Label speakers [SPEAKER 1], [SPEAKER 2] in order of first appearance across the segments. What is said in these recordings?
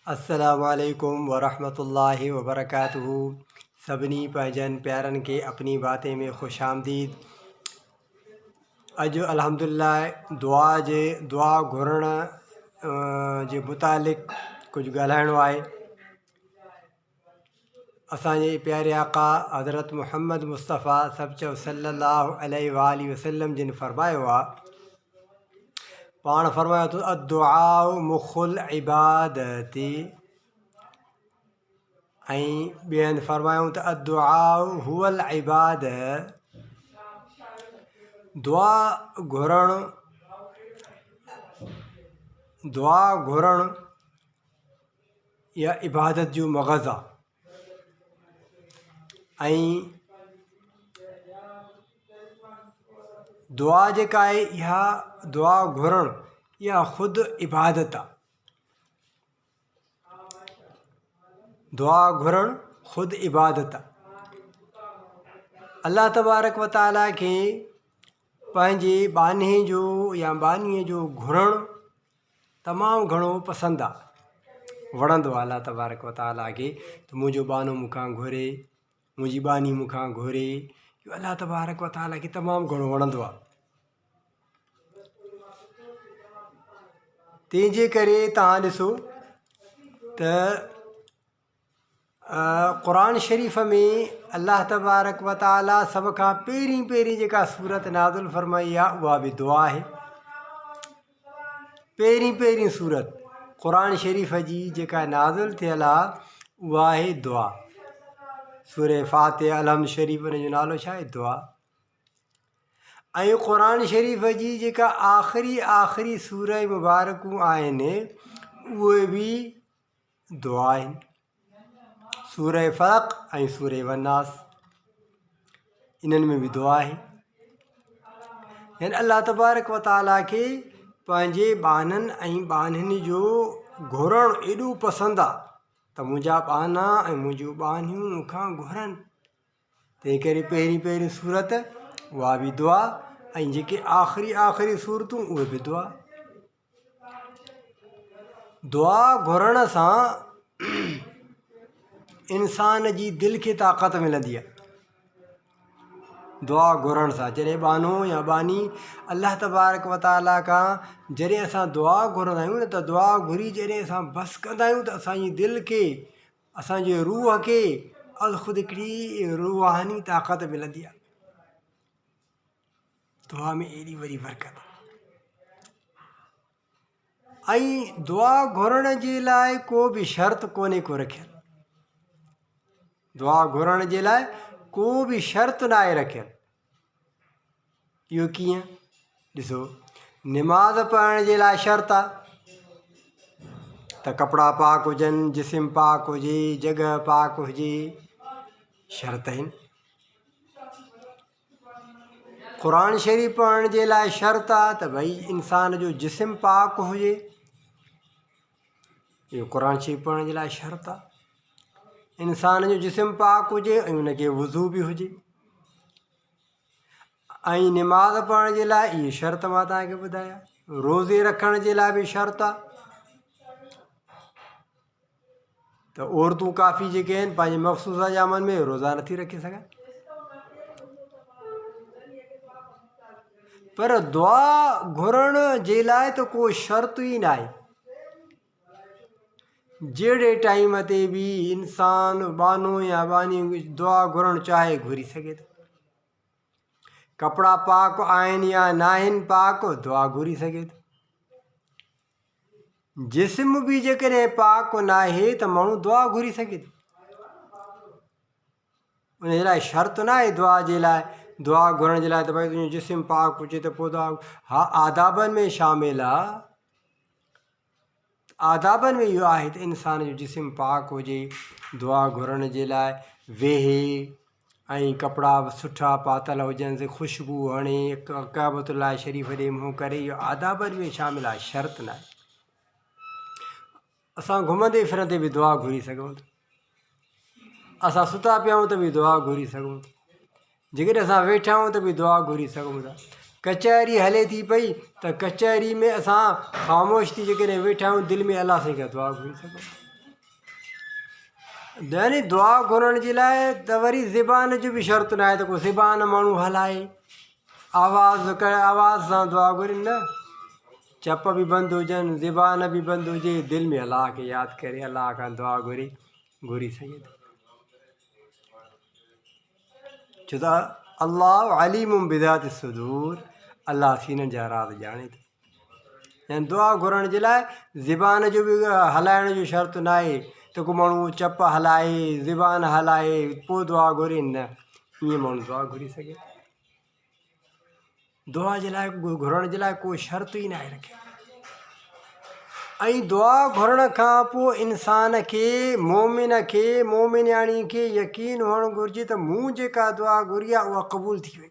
[SPEAKER 1] अस्सलामुअलैकुम वरहमतुल्लाहि वबरकातुहू। सभिनी पंहिंजनि प्यारनि खे अपनी बातें में ख़ुश आमदीद। अॼु अल्हम्दुलिल्लाह दुआ घुरण जे मुतालिक़ कुझु ॻाल्हाइणो आहे। असांजे प्यारे आका हज़रत मुहम्मद मुस्तफ़ा सल्लल्लाहु अलैहि वसल्लम जिन फरमायो आहे, पाण फरमायो तो अद्दुआउ मुख़ुल इबादती, ऐं ॿिए हंधि फरमायूं त अद्दुआउ हुवल इबादत। दुआ घुरण या इबादत जो मग़ज़ आहे। ऐं दुआ जेका आहे इहा दुआ घुरण इहा ख़ुदि इबादत आहे। दुआ घुरण ख़ुदि इबादत आहे। अल्लाह तबारक व तआला खे पंहिंजे बानी जो या बानीअ जो घुरण तमामु घणो पसंदि आहे, वणंदो आहे अल्लाह तबारक व तआला खे। त मुंहिंजो बानो मूंखां घुरे, मुंहिंजी बानी मूंखां घुरे, इहो अल्लाह तबारक व तआला खे तमामु घणो वणंदो आहे। तंहिंजे करे तव्हां ॾिसो त क़ुरान शरीफ़ में अल्लाह तबारक व तआला सभ खां पहिरीं जेका सूरत नाज़िल फरमाई आहे उहा बि दुआ आहे। पहिरीं सूरत क़ुरान शरीफ़ जी जेका नाज़िल थियल आहे उहा आहे दुआ। सूरह फ़ातिहा अलहम शरीफ़ उन जो नालो छा आहे? दुआ। ऐं क़ुरान शरीफ़ जी जेका आख़िरी सूरह मुबारकूं आहिनि उहे बि दुआ आहिनि। सूरह फ़लक़ ऐं सूरह वन्नास, इन्हनि में बि दुआ आहे। यानी अल्लाह तबारक व तआला खे पंहिंजे बाननि ऐं बानियुनि जो घुरणु एॾो पसंदि आहे त मुंहिंजा बाना ऐं मुंहिंजूं बानियूं मूंखां घुरनि। तंहिं करे पहिरीं सूरत उहा बि दुआ, ऐं जेके आख़िरी सूरतूं उहे बि दुआ। दुआ घुरण सां इंसान जी दिलि खे ताक़त मिलंदी आहे। दुआ घुरण सां जॾहिं बानो या बानी अल्लाह तबारक व तआला खां जॾहिं असां दुआ घुरंदा आहियूं न, त दुआ घुरी जॾहिं असां बसि कंदा आहियूं त असांजी दिलि खे, असांजे रूह खे ख़ुदि हिकिड़ी रूहानी ताक़त मिलंदी आहे। दुआ में एॾी वॾी बरकत आहे। ऐं दुआ घुरण जे लाइ को बि शर्त कोन्हे को रखियलु। दुआ घुरण जे लाइ को बि शर्त न आहे रखियलु। इहो कीअं? ॾिसो, निमाज़ पढ़ण जे लाइ शर्त आहे त कपिड़ा पाक हुजनि, जिस्म पाक हुजे, जॻह पाक हुजे, शर्त आहिनि। क़ुरान शरीफ़ पढ़ण जे लाइ शर्त आहे त भई इंसान जो जिस्म पाक हुजे। इहो क़ुरान शरीफ़ पढ़ण जे लाइ शर्त आहे। इंसान जो जिस्म पाक हुजे ऐं उनखे वुज़ू बि हुजे। ऐं निमाज़ पढ़ण जे लाइ इहा शर्त मां तव्हांखे ॿुधायां। रोज़े रखण जे लाइ बि शर्त आहे त औरतूं काफ़ी जेके आहिनि पंहिंजे मख़सूस अयामनि में रोज़ा नथी रखी सघनि। पर दुआ घुरण जे लाइ त को शर्त ई न आहे। जहिड़े टाइम ते बि इंसान बानो या बानी दुआ घुरणु चाहे घुरी सघे थो। कपिड़ा पाक आहिनि या न आहिनि पाक, दुआ घुरी सघे थो। जिस्म बि जेकॾहिं पाक न आहे त माण्हू दुआ घुरी सघे थो। उन जे लाइ शर्त न आहे दुआ जे लाइ, दुआ घुरण जे लाइ त भई तुंहिंजो जिस्म पाक हुजे त पोइ दुआ। हा, आदाबनि में शामिल आहे। आदाबनि में इहो आहे त इंसान जो जिस्म पाक हुजे, दुआ घुरण जे लाइ वेहे, ऐं कपिड़ा सुठा पातल हुजनि, ख़ुशबू हणे, काबतुल्लाह शरीफ़ ॾे मुंहुं करे, इहो आदाबनि में शामिल आहे, शर्त न आहे। असां घुमंदे फिरंदे बि दुआ घुरी सघूं था। असां सुता पिया आहियूं त बि दुआ घुरी सघूं था। जेकॾहिं असां वेठा आहियूं त बि दुआ घुरी सघूं था। कचहरी हले थी पई त कचहरी में असां ख़ामोश थी जेकॾहिं वेठा आहियूं दिलि में अलाह साईं खां दुआ घुरी सघूं था। यानी दुआ घुरण जे लाइ त वरी ज़बान जो बि शर्त न आहे त को ज़बान माण्हू हलाए आवाज़ करे आवाज़ सां दुआ घुरनि न चप बि बंदि हुजनि ज़बान बि बंदि हुजे दिलि में अलाह खे यादि करे अलाह खां दुआ घुरी सघे थो छो त अलाह अलीम बिज़ाति सुदूर अलाह सीननि जा राज़ ॼाणे थो ऐं दुआ घुरण जे लाइ ज़बान जो बि हलाइण जो शर्त न आहे त को माण्हू चप हलाए ज़बान हलाए पोइ दुआ घुरे न ईअं माण्हू दुआ घुरी सघे थो दुआ जे लाइ घुरण जे लाइ को शर्त ई न आहे रखे ऐं दुआ घुरण खां पोइ इंसान खे मोमिनाणी खे यकीन हुअणु घुरिजे त मूं जेका दुआ घुरी आहे उहा क़बूल थी वई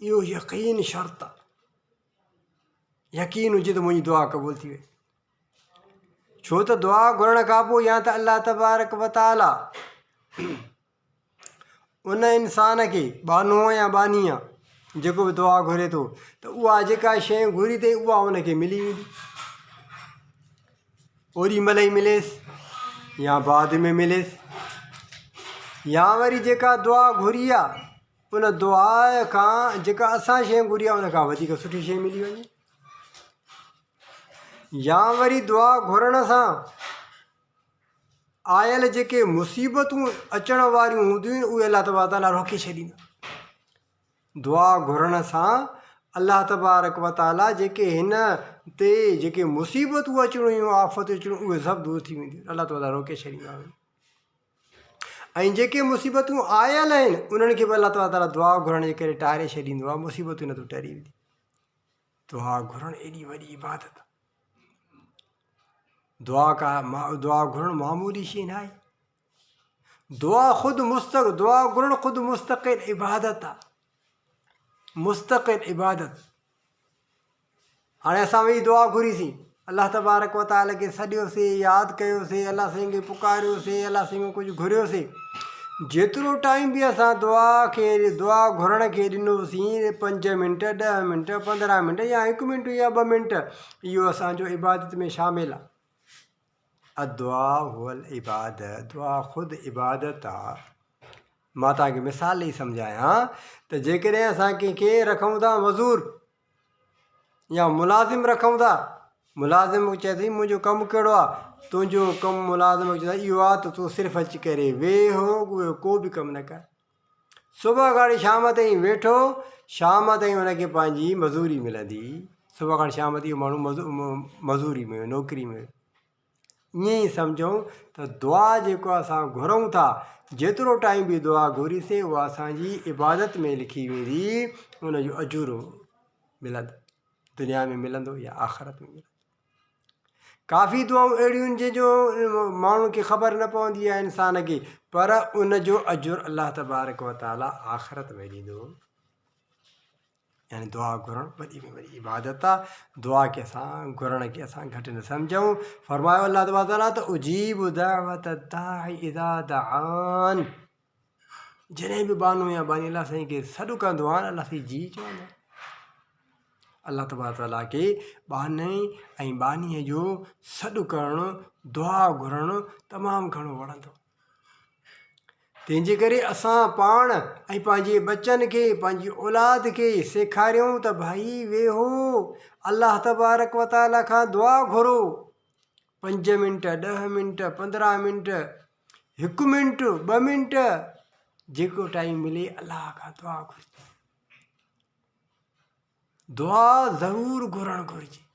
[SPEAKER 1] इहो यकीन शर्त आहे यकीन हुजे त मुंहिंजी दुआ क़बूल थी वई छो त दुआ घुरण खां पोइ या त अलाह तबारक व ताला उन इंसान खे बानो या बानी आहे जेको बि दुआ घुरे थो त उहा जेका शइ घुरी अथई उहा हुनखे मिली वेंदी ओॾी महिल ई मिलेसि या बाद में मिलेसि या वरी जेका दुआ घुरी आहे उन दुआ खां जेका असां शइ घुरी आहे उन खां वधीक सुठी शइ मिली वञे या वरी दुआ घुरण सां आयल जेके मुसीबतूं अचण वारियूं हूंदियूं आहिनि उहे अलाह तबारक ताला रोके छॾींदा दुआ घुरण सां अलाह तबारक व ताला जेके हिन ते जेके मुसीबतूं अचणियूं हुयूं आफ़तूं अचणियूं उहे सभु दूरि थी वेंदियूं अलाह ताला रोके छॾींदा ऐं जेके मुसीबतूं आयल आहिनि उन्हनि खे बि अलाह ताला दुआ घुरण जे करे टारे छॾींदो आहे मुसीबतूं न तूं टरी वेंदी दुआ घुरणु एॾी वॾी इबादत दुआ घुरणु मामूली शइ न आहे दुआ घुरणु ख़ुदि मुस्तक़िल इबादत आहे मुस्तक़िल इबादत हाणे असां वेही दुआ घुरीसीं अलाह तबारक व ताला खे सॾियोसीं यादि कयोसीं अलाह साईं खे पुकारियोसीं अलाह साईं खां कुझु घुरियोसीं जेतिरो टाइम बि असां दुआ घुरण खे ॾिनोसीं 5 मिंट 10 मिंट 15 मिंट या 1 मिंट या 2 मिंट इहो असांजो इबादत में शामिलु आहे दुआ हुअल इबादत दुआ ख़ुदि इबादत आहे मां तव्हांखे मिसाल ॾेई सम्झायां त जेकॾहिं असां कंहिंखे रखूं था मज़ूर या मुलाज़िम रखूं था मुलाज़िम चए थी मुंहिंजो कमु कहिड़ो आहे तुंहिंजो कमु मुलाज़िम चए इहो आहे त तूं सिर्फ़ु अची करे वेहो को बि कमु न कर सुबुह खां शाम ताईं वेठो शाम ताईं हुनखे पंहिंजी मज़ूरी मिलंदी सुबुह खां शाम ताईं माण्हू मज़ूरी में नौकिरी में ईअं ई सम्झूं त दुआ जेको असां घुरूं था जेतिरो टाइम बि दुआ घुरीसीं उहा असांजी इबादत में लिखी वेंदी उनजो अजूरो मिलंदो दुनिया में मिलंदो या आख़िरत में मिलंदो काफ़ी दुआऊं अहिड़ियूं आहिनि जंहिंजो माण्हुनि खे ख़बर न पवंदी आहे इंसान खे पर उनजो अजुर अलाह तबारक व ताला आख़िरत में ॾींदो यानी दुआ घुरणु वॾी में वॾी इबादत आहे दुआ खे असां घुरण खे असां घटि न सम्झूं फरमायो अलाह तबारक ताला त उजीब दावत दाई इज़ा दआन जॾहिं बि बानो या बानी अलाह साईं खे सॾु कंदो आहे अलाह साईं जी चवंदो आहे अलाह तबारक ताला खे बाने ऐं बानीअ जो सॾु करणु दुआ घुरणु तमामु घणो वणंदो तंहिंजे करे असां पाण ऐं पंहिंजे बचनि खे पंहिंजी औलाद खे सेखारियूं त भाई वेहो अलाह तबारक व ताला खां दुआ घुरो 5 minute 10 minute 15 minute 1 minute 2 minute जेको टाइम मिले अलाह खां दुआ घुरिजे दुआ ज़रूरु घुरणु घुरिजे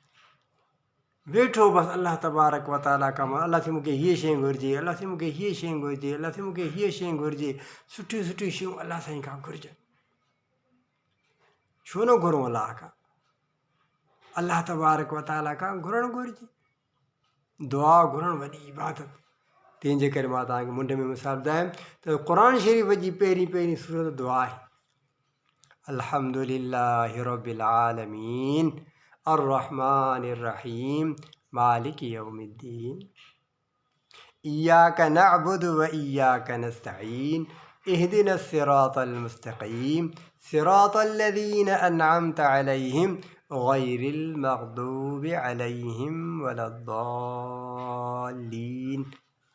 [SPEAKER 1] वेठो बसि अलाह तबारक व ताला खां अलाह साईं मूंखे हीअ शइ घुरिजे अलाह साईं मूंखे हीअ शइ घुरिजे अलाह साईं मूंखे हीअ शइ घुरिजे सुठियूं सुठियूं शयूं अलाह साईं खां घुरिजनि छो न घुरूं अलाह खां अलाह तबारक व ताला खां घुरणु घुरिजे दुआ घुरणु वॾी इबादत तंहिंजे करे मां तव्हांखे मुंड में मिसाल ॿुधायमि त क़ुर शरीफ़ जी पहिरीं सूरत दुआ आहे अल्हम्दुलिल्लाहि रब्बिल आलमीन अर्रहमानिर रहीम मालिक यौमिद्दीन इय्याका नअबुदु व इय्याका नस्तईन इहदिनस सिरातल मुस्तक़ीम सिरातल लज़ीना अनअमत अलैहिम गैरिल मग़दूबि अलैहिम वलद्दाल्लीन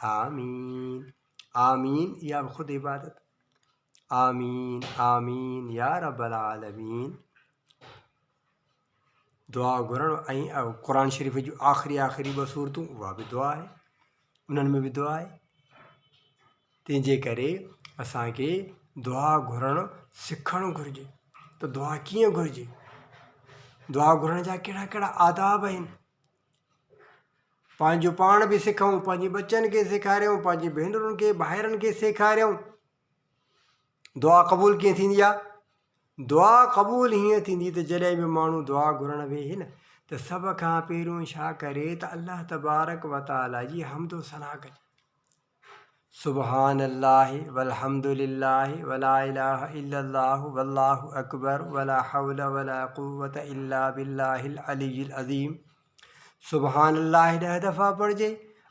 [SPEAKER 1] आमीन। आमीन या ख़ुद इबादत। आमीन आमीन या रब्बल आलमीन। दुआ घुरण ऐं क़ुर शरीफ़ जूं आख़िरी ॿ सूरतूं उहा बि दुआ आहे, उन्हनि में बि दुआ आहे। तंहिंजे करे असांखे दुआ घुरणु सिखणु घुरिजे। त दुआ कीअं घुरिजे, दुआ घुरण जा कहिड़ा कहिड़ा आदाब आहिनि, पंहिंजो पाण बि सिखूं, पंहिंजे बचनि खे सेखारियूं, पंहिंजी भेनरुनि खे भाइरनि खे सेखारियूं। दुआ क़बूल कीअं थींदी आहे? दुआ क़बूल हीअं थींदी त जॾहिं बि माण्हू दुआ घुरणु वेहे न त सभ खां पहिरियों छा करे त अल्लाह तबारक व तआला जी हम्दो सना कजे। सुबहान अल्लाह वल्हम्दुलिल्लाह वला इलाहा इल्लल्लाह वल्लाहु अकबर वला हौला वला कुव्वता इल्ला बिल्लाहिल अलिय्यिल अज़ीम। सुबहान अल्लाह 10 दफ़ा पढ़िजे,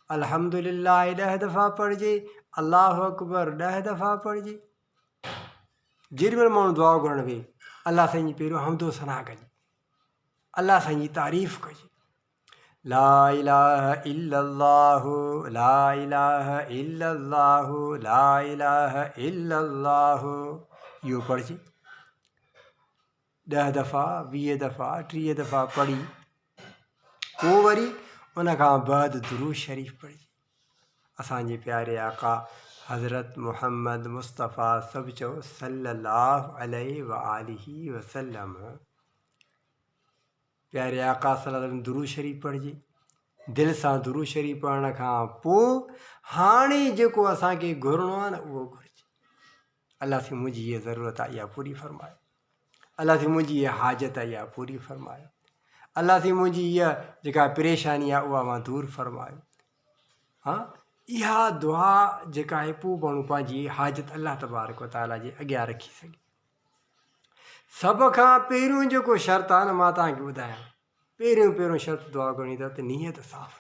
[SPEAKER 1] अल्हम्दुलिल्लाह 10 दफ़ा पढ़िजे, अल्लाहु अकबर 10 दफ़ा पढ़िजे। जेॾी महिल माण्हू दुआ घुरणु वेहे अल्लाह साईं जी पहिरियों हम्दो सना कजे, अल्लाह साईं जी तारीफ़ कजे। ला इलाहा इल्लल्लाहु ला इलाहा इल्लल्लाहु ला इलाहा इल्लल्लाहु इहो पढ़िजे 10 दफ़ा 20 दफ़ा 30 दफ़ा पढ़ी पोइ वरी उन खां बाद दुरूद शरीफ़ पढ़िजे। असांजे प्यारे आका हज़रत मुहम्मद मुस्तफ़ा सभु चओ सल्लल्लाहु अलैहि व आलिहि वसल्लम। प्यारे आका सल्लल्लाहु अलैहि वसल्लम दुरूद शरीफ़ पढ़िजे। दिलि सां दुरूद शरीफ़ पढ़ण खां पोइ हाणे जेको असांखे घुरिणो आहे न उहो घुरिजे। अल्लाह साईं मुंहिंजी इहा ज़रूरत आहे इहा पूरी फ़रमायो, अल्लाह साईं मुंहिंजी इहा हाजत आहे इहा पूरी फ़रमायो, अल्लाह साईं मुंहिंजी इहा जेका परेशानी आहे उहा मां दूरि फ़रमायो। हा, इहा दुआ जेका आहे पोइ माण्हू पंहिंजी हाजत अल्लाह तबारक व तआला जे अॻियां रखी सघे। सभ खां पहिरियों जेको शर्त आहे न मां तव्हांखे ॿुधायां, पहिरियों शर्त दुआ घुरणी अथव त नियत साफ़,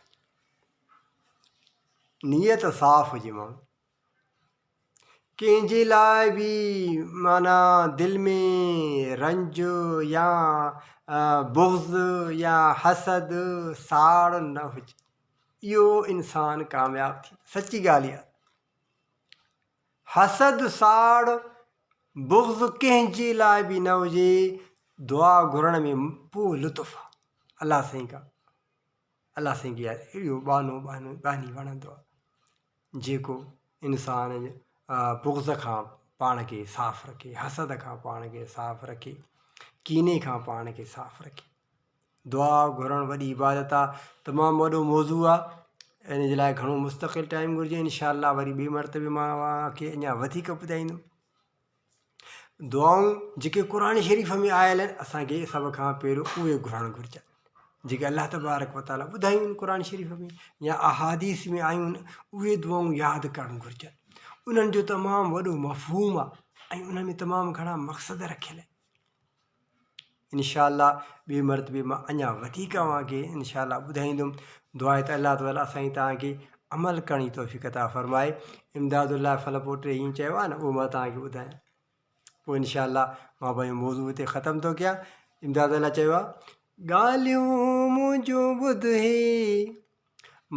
[SPEAKER 1] नियत साफ़ हुजे। माण्हू कंहिंजे लाइ बि माना दिलि में रंज या बुग़्ज़ या हसद साड़ न हुजे, इहो इंसानु कामयाबु थी। सची ॻाल्हि आहे, हसद साड़ बुग़्ज़ कंहिंजे लाइ बि न हुजे। दुआ घुरण में पोइ लुत्फ़ु आहे अल्लाह साईं खां, अल्लाह साईं खे इहो बानी वणंदो आहे जेको इंसान बुग़्ज़ खां पाण खे साफ़ु रखे, हसद खां पाण खे साफ़ु रखे, कीने खां पाण खे साफ़ु रखे। दुआ घुरणु वॾी इबादत आहे, तमामु वॾो मौज़ू आहे। इन जे लाइ घणो मुस्तक़िल टाइम घुरिजे। इंशा अल्लाह वरी ॿिए मरतबे मां तव्हांखे अञा वधीक ॿुधाईंदुमि। दुआऊं जेके क़ुर शरीफ़ में आयल आहिनि असांखे सभ खां पहिरियों उहे घुरणु घुरिजनि, जेके अल्लाह तबारक व तआला ॿुधायूं आहिनि क़ुर शरीफ़ में या अहादीस में आयूं आहिनि, उहे दुआऊं यादि करणु घुरिजनि। उन्हनि जो तमामु वॾो मफ़हूम आहे ऐं उन्हनि में तमामु घणा मक़सद रखियल आहिनि। इंशा अल्लाह ॿिए मरतबे मां अञा वधीक तव्हांखे इंशा अल्लाह ॿुधाईंदुमि। दुआ आहे त अल्लाह ताला साईं तव्हांखे अमल करण जी तौफ़ीक़ अता फ़रमाए। इमदादुल्लाह फलपोटे हीअं चयो आहे न, उहो मां तव्हांखे ॿुधायां। पोइ इंशा अल्लाह मां पंहिंजो मौज़ू हिते ख़तमु थो कयां। इमदादुल्लाह चयो आहे, ॻाल्हियूं मुंहिंजूं ॿुधे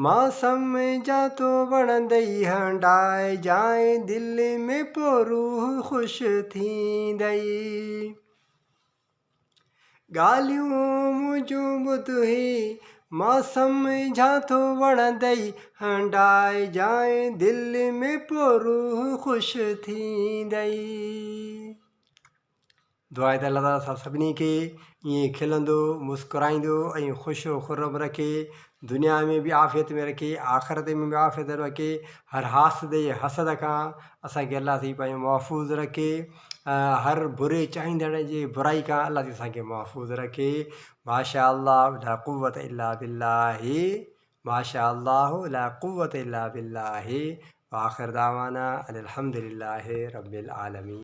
[SPEAKER 1] मां सम्झां थो वणंदई हंडाए जाए दिलि में पोइ रूह ख़ुशि थींदई। ॻाल्हियूं मुंहिंजूं ॿुधे मां सम्झां थो वणंदई हंडाए जाए दिलि में पोइ रूह ख़ुशि थींदई। दुआ आहे त अल्लाह ताला असां सभिनी खे ईअं खिलंदो मुस्कुराईंदो ऐं ख़ुशि खुर्रम रखे, दुनिया में बि आफ़ियत में रखे, आख़िरत में बि आफ़ियत रखे। हर हासिद हसद खां असांखे अल्लाह साईं पंहिंजो महफ़ूज़ रखे, हर बुरे चाहींदड़ जे बुराई खां अल्लाह साईं असांखे महफ़ूज़ रखे। माशा अल्लाह ला क़ुव्वत इल्ला बिल्लाहि, माशा अल्लाह ला क़ुव्वत इल्ला बिल्लाहि। व आख़िर दावाना अनिल हम्दुलिल्लाहि रब्बिल आलमीन।